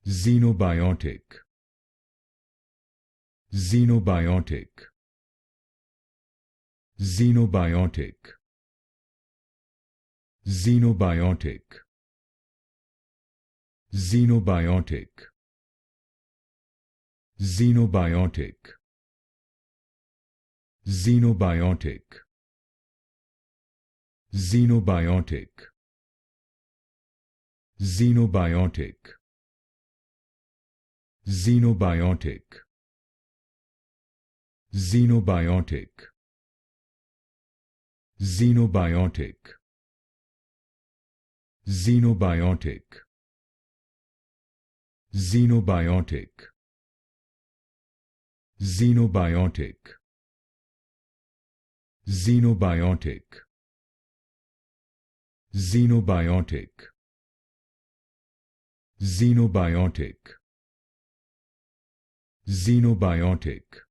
Xenobiotic. Xenobiotic. Xenobiotic. Xenobiotic. Xenobiotic. Xenobiotic. Xenobiotic. Xenobiotic. Xenobiotic. Xenobiotic. Xenobiotic. Xenobiotic. Xenobiotic. Xenobiotic. Xenobiotic. Xenobiotic. Xenobiotic. Xenobiotic. Xenobiotic.